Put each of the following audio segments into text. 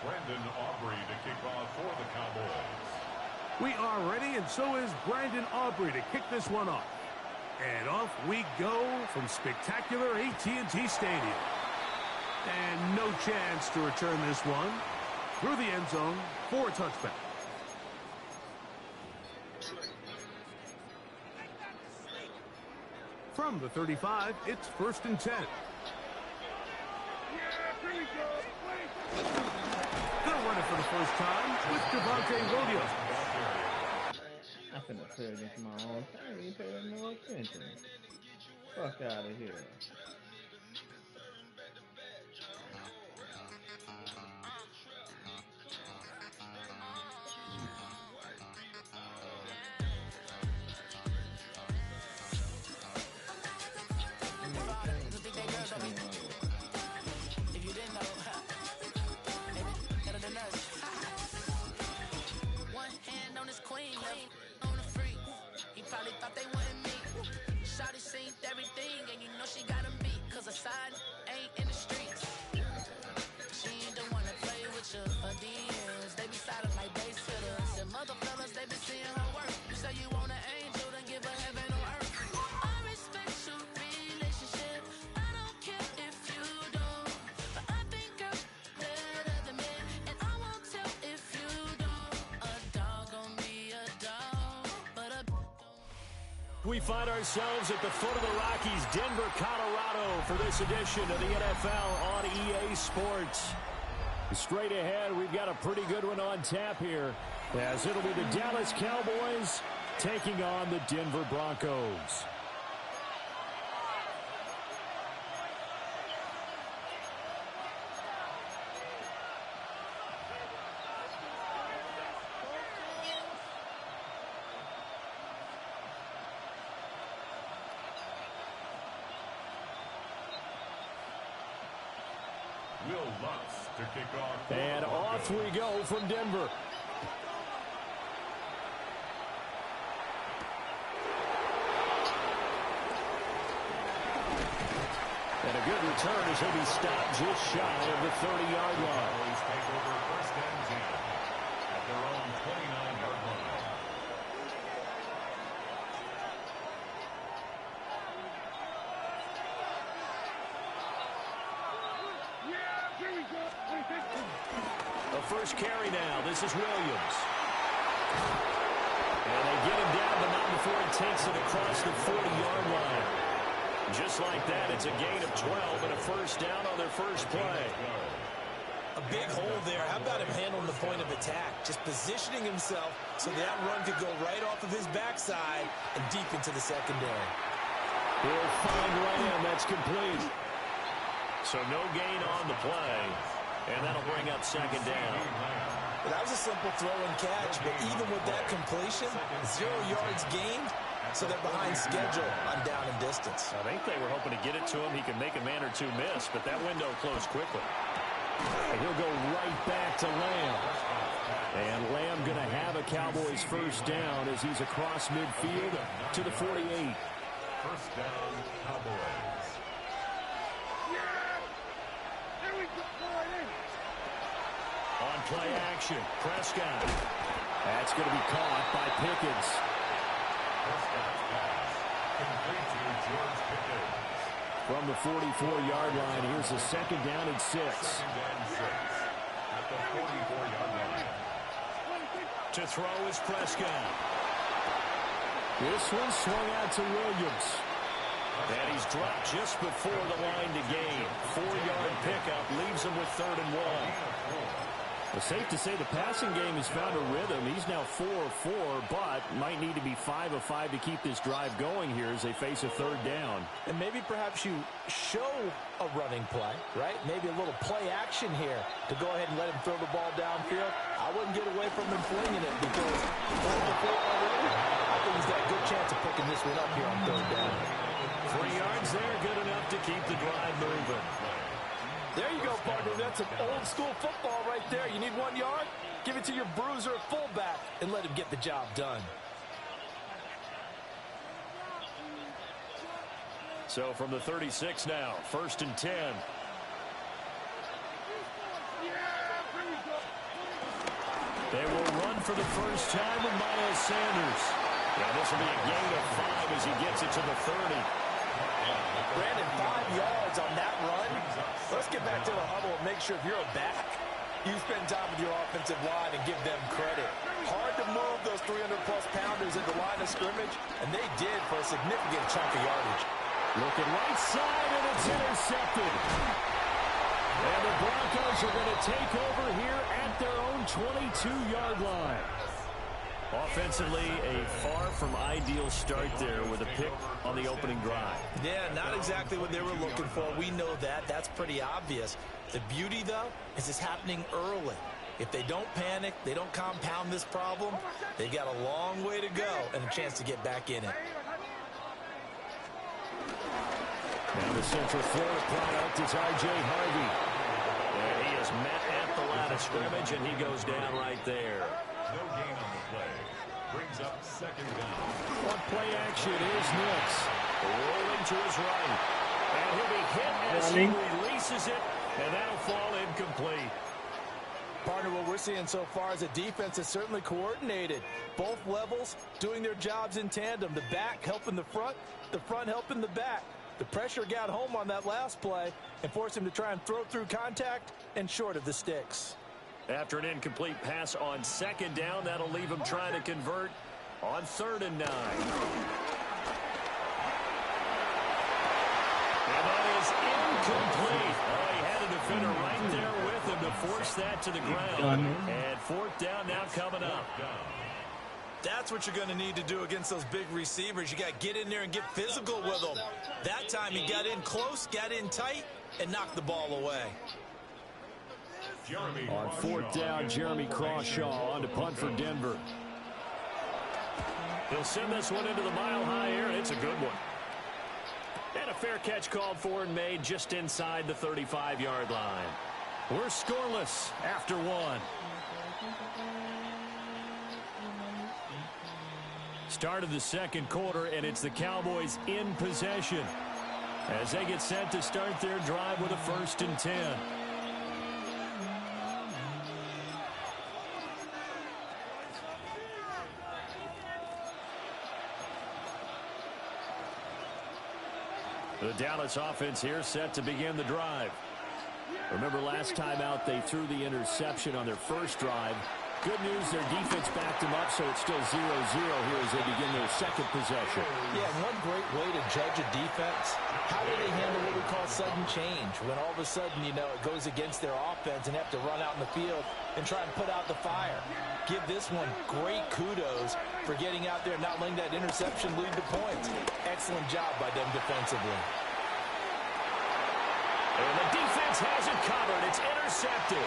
Brandon Aubrey to kick off for the Cowboys. We are ready, and so is Brandon Aubrey to kick this one off. And off we go from spectacular AT&T Stadium. And no chance to return this one through the end zone for a touchback. From the 35, it's 1st and 10. They'll run it for the first time with Devontae Williams. I finna play against my own. I ain't even pay that no attention. Fuck out of here. If you didn't know, better than us. One hand on his queen, on the free. He probably thought they wanted me. Shawty seen everything, and you know she got him beat. Cause her side ain't in the streets. She ain't the one to play with you for DMs. They be silent like bass hitters. And mother fellas, they be seeing her work. You say you want an angel, then give her heaven on earth. I respect your relationship. I don't care if you don't. But I think I'm better than me. And I won't tell if you don't. A dog gon' be a dog. But a We find ourselves at the foot of the Rockies, Denver, Colorado, for this edition of the NFL on EA Sports. Straight ahead, we've got a pretty good one on tap here, as it'll be the Dallas Cowboys taking on the Denver Broncos. Will Lutz to kick off. And off we go from Denver. And a good return as he'll be stopped just shy of the 30-yard line. Cowboys take over 1st and 10 at their own 29-yard line. The first carry now. This is Williams. And they get him down, but not before he takes it across the 40-yard line. Just like that, it's a gain of 12 and a first down on their first play. A big hole there. How about him handling the point of attack? Just positioning himself so that run could go right off of his backside and deep into the secondary. He'll find Lamb. That's complete. So no gain on the play. And that'll bring up 2nd down. But that was a simple throw and catch, but even with that completion, 0 yards gained, so they're behind schedule on down and distance. I think they were hoping to get it to him. He could make a man or two miss, but that window closed quickly. And he'll go right back to Lamb. And Lamb going to have a Cowboys first down as he's across midfield to the 48. First down, Cowboys. On play action, Prescott. That's going to be caught by Pickens. Prescott's pass complete to George Pickens. From the 44-yard line, here's a 2nd down and 6. 2nd and 6 at the 44-yard line. To throw is Prescott. This one swung out to Williams. And he's dropped just before the line to gain. 4-yard pickup leaves him with 3rd and 1. Well, safe to say the passing game has found a rhythm. He's now 4 of 4, but might need to be 5 of 5 to keep this drive going here as they face a 3rd down. And maybe perhaps you show a running play, right? Maybe a little play action here to go ahead and let him throw the ball downfield. I wouldn't get away from him flinging it because I think he's got a good chance of picking this one up here on 3rd down. 3 yards there, good enough to keep the drive moving. There you go, partner. That's some old-school football right there. You need 1 yard? Give it to your bruiser at fullback and let him get the job done. So from the 36 now, 1st and 10. Yeah, here we go. They will run for the first time with Miles Sanders. And this will be a gain of 5 as he gets it to the 30. Brandon, 5 yards on that run. Let's get back to the huddle and make sure if you're a back, you spend time with your offensive line and give them credit. Hard to move those 300-plus pounders at the line of scrimmage, and they did for a significant chunk of yardage. Looking right side, and it's intercepted. And the Broncos are going to take over here at their own 22-yard line. Offensively, a far from ideal start there with a pick on the opening drive. Yeah, not exactly what they were looking for. We know that. That's pretty obvious. The beauty, though, is it's happening early. If they don't panic, they don't compound this problem, they've got a long way to go and a chance to get back in it. Now the Central Florida product is R.J. Harvey. And he is met at the line of scrimmage, and he goes down right there. No gain on the play. Brings up second down. On play action is Nix. Rolling to his right. And he'll be hit as he releases it, and that'll fall incomplete. Partner, what we're seeing so far is a defense that's certainly coordinated. Both levels doing their jobs in tandem. The back helping the front helping the back. The pressure got home on that last play and forced him to try and throw through contact and short of the sticks. After an incomplete pass on second down, that'll leave him trying to convert on 3rd and 9. And that is incomplete. Oh, he had a defender right there with him to force that to the ground. And 4th down now coming up. That's what you're going to need to do against those big receivers. You got to get in there and get physical with them. That time he got in close, got in tight, and knocked the ball away. On 4th down, Jeremy Crawshaw on to punt for Denver. He'll send this one into the mile-high air, and it's a good one. And a fair catch called for and made just inside the 35-yard line. We're scoreless after 1. Start of the second quarter, and it's the Cowboys in possession as they get set to start their drive with a 1st and 10. The Dallas offense here set to begin the drive. Remember last time out they threw the interception on their first drive. Good news, their defense backed them up, so it's still 0-0 here as they begin their second possession. Yeah, one great way to judge a defense, how do they handle what we call sudden change? When all of a sudden, you know, it goes against their offense and have to run out in the field and try and put out the fire. Give this one great kudos for getting out there and not letting that interception lead to points. Excellent job by them defensively. And the defense has it covered. It's intercepted.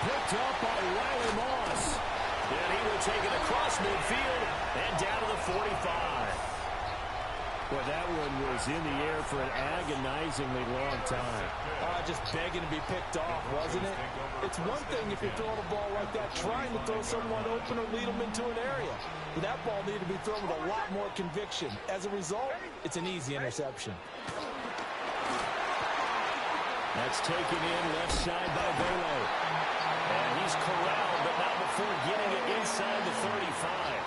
Picked up by Riley Moss. And he will take it across midfield and down to the 45. Well, that one was in the air for an agonizingly long time. Just begging to be picked off, wasn't it? It's one thing if you're throwing a ball like that, trying to throw someone open or lead them into an area. But that ball needed to be thrown with a lot more conviction. As a result, it's an easy interception. That's taken in left side by Velo. And he's corralled, but not before getting it inside the 35.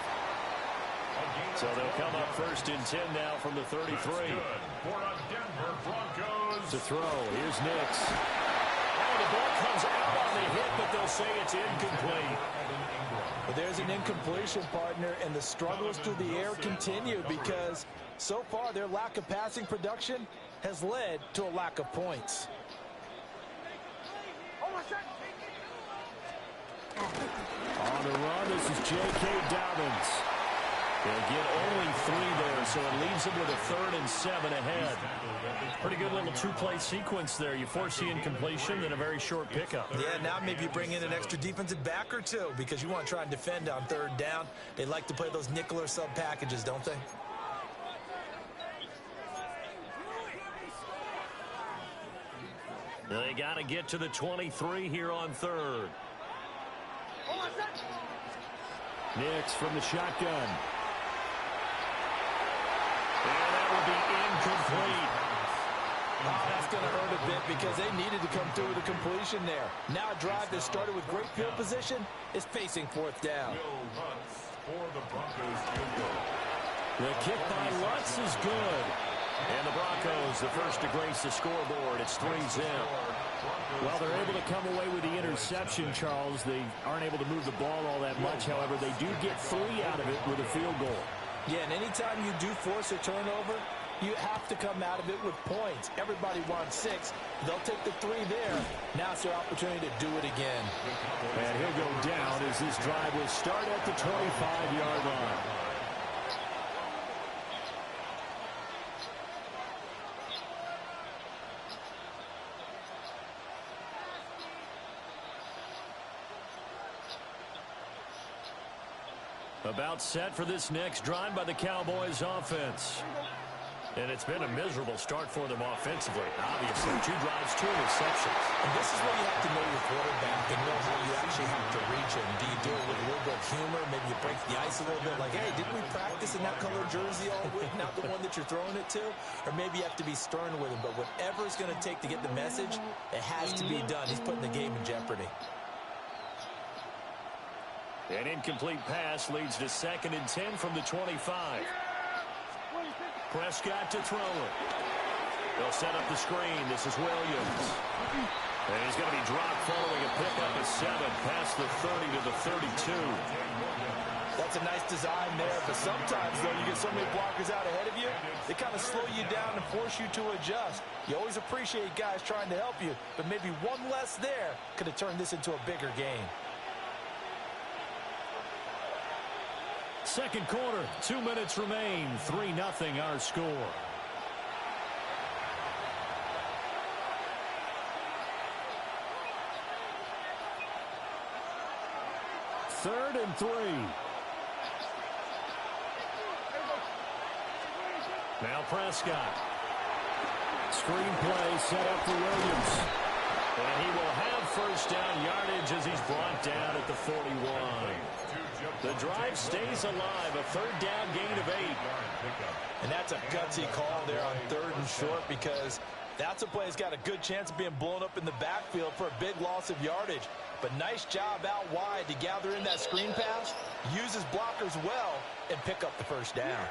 So they'll come up 1st and 10 now from the 33. To throw, here's Nix. Oh, the ball comes out on the hit, but they'll say it's incomplete. But there's an incompletion, partner, and the struggles through the air continue because so far their lack of passing production has led to a lack of points. On the run, this is J.K. Dobbins. They'll get only 3 there, so it leaves them with a 3rd and 7 ahead. Pretty good little 2-play sequence there. You force the incompletion, then a very short pickup. Yeah, now maybe you bring in an extra defensive back or two because you want to try and defend on 3rd down. They like to play those nickel or sub packages, don't they? They got to get to the 23 here on 3rd. Nix from the shotgun. And that will be incomplete. Oh, that's going to hurt a bit because they needed to come through with a completion there. Now a drive that started with great field position is facing fourth down. For the Broncos field goal. The kick by Lutz is good. And the Broncos, the first to grace the scoreboard. It's 3-0. Well, they're able to come away with the interception, Charles. They aren't able to move the ball all that much. However, they do get 3 out of it with a field goal. Yeah, and anytime you do force a turnover, you have to come out of it with points. Everybody wants 6. They'll take the 3 there. Now it's their opportunity to do it again. And he'll go down as this drive will start at the 25-yard line. About set for this next drive by the Cowboys offense. And it's been a miserable start for them offensively. Obviously, 2 drives, 2 interceptions. And this is where you have to know your quarterback and know how you actually have to reach him. Do you do it with a little bit of humor? Maybe you break the ice a little bit like, hey, didn't we practice in that color jersey all week, not the one that you're throwing it to? Or maybe you have to be stern with him. But whatever it's going to take to get the message, it has to be done. He's putting the game in jeopardy. An incomplete pass leads to 2nd and 10 from the 25. Prescott to throw it. They'll set up the screen. This is Williams. And he's going to be dropped following a pickup of 7 past the 30 to the 32. That's a nice design there, but sometimes, though, you get so many blockers out ahead of you, they kind of slow you down and force you to adjust. You always appreciate guys trying to help you, but maybe one less there could have turned this into a bigger game. Second quarter, 2 minutes remain. 3-0 our score. Third and 3. Now Prescott. Screen play set up for Williams. And he will have first down yardage as he's brought down at the 41. The drive stays alive, a 3rd down gain of 8. And that's a gutsy call there on 3rd and short because that's a play that's got a good chance of being blown up in the backfield for a big loss of yardage. But nice job out wide to gather in that screen pass, use his blockers well, and pick up the first down.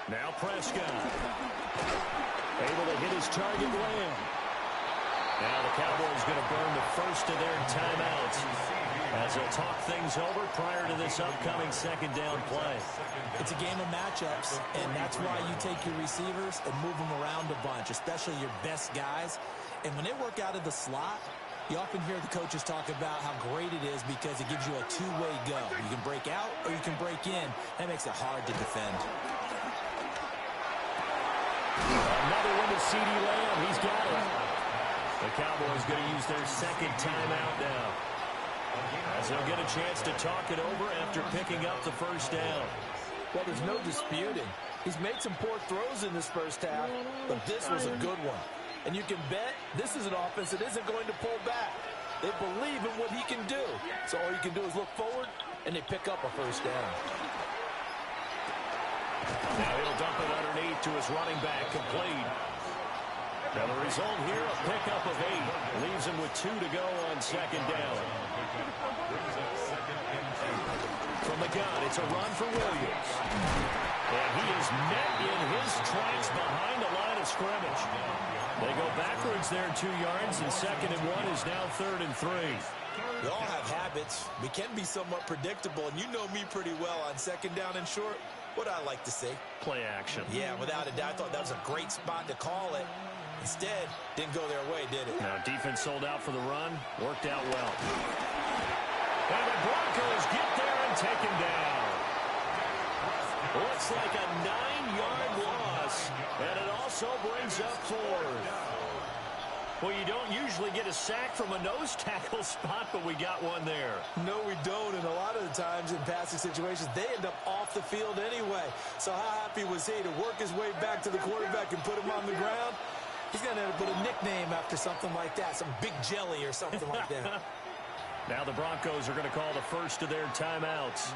Now Prescott. Able to hit his target Lamb. Now the Cowboys going to burn the first of their timeouts as they'll talk things over prior to this upcoming 2nd down play. It's a game of matchups, and that's why you take your receivers and move them around a bunch, especially your best guys. And when they work out of the slot, you often hear the coaches talk about how great it is because it gives you a 2-way go. You can break out or you can break in. That makes it hard to defend. Another one to CeeDee Lamb. He's got it. The Cowboys going to use their 2nd timeout now, as they'll get a chance to talk it over after picking up the first down. Well, there's no disputing. He's made some poor throws in this first half, but this was a good one. And you can bet this is an offense that isn't going to pull back. They believe in what he can do. So all you can do is look forward, and they pick up a first down. Now he'll dump it underneath to his running back, complete. Now the result here, a pickup of 8. Leaves him with 2 to go on 2nd down. From the gun, it's a run for Williams. And he is met in his tracks behind the line of scrimmage. They go backwards there 2 yards, and 2nd and 1 is now 3rd and 3. We all have habits. We can be somewhat predictable, and you know me pretty well on 2nd down and short. What I like to say? Play action. Yeah, without a doubt. I thought that was a great spot to call it. Instead, didn't go their way, did it? Now, defense sold out for the run. Worked out well. And the Broncos get there and take him down. Looks like a 9-yard loss, and it also brings up 4th. Well, you don't usually get a sack from a nose tackle spot, but we got one there. No, we don't, and a lot of the times in passing situations, they end up off the field anyway. So how happy was he to work his way back to the quarterback and put him on the ground? He's going to have to put a nickname after something like that, some Big Jelly or something like that. Now the Broncos are going to call the first of their timeouts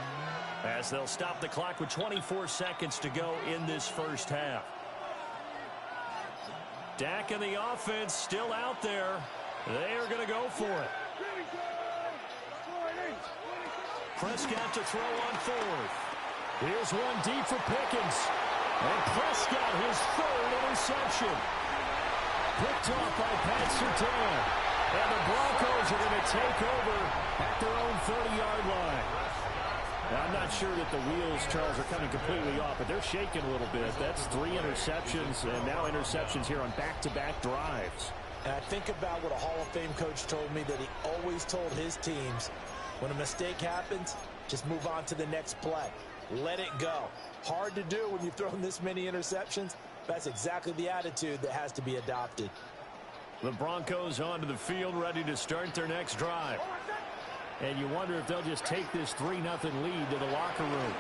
as they'll stop the clock with 24 seconds to go in this first half. Dak and the offense still out there. They are going to go for it. Prescott to throw on fourth. Here's one deep for Pickens. And Prescott, his third interception. Picked off by Pat Surtain. And the Broncos are going to take over at their own 30-yard line. Now, I'm not sure that the wheels, Charles, are coming completely off, but they're shaking a little bit. That's 3 interceptions, and now interceptions here on back-to-back drives. And I think about what a Hall of Fame coach told me, that he always told his teams, when a mistake happens, just move on to the next play. Let it go. Hard to do when you've thrown this many interceptions. That's exactly the attitude that has to be adopted. The Broncos onto the field, ready to start their next drive. And you wonder if they'll just take this 3-0 lead to the locker room.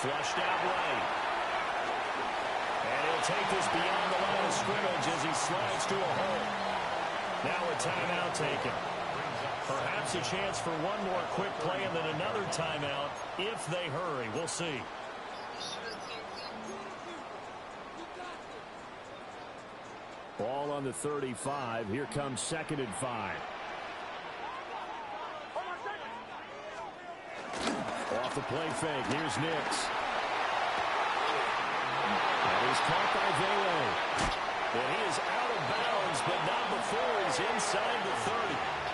Flushed out right. And he'll take this beyond the line of scrimmage as he slides to a hole. Now a timeout taken. Perhaps a chance for one more quick play and then another timeout if they hurry. We'll see. Ball on the 35. Here comes 2nd and 5. Off the play fake. Here's Nix. And he's caught by Velo. And he is out of bounds, but not before he's inside the 30.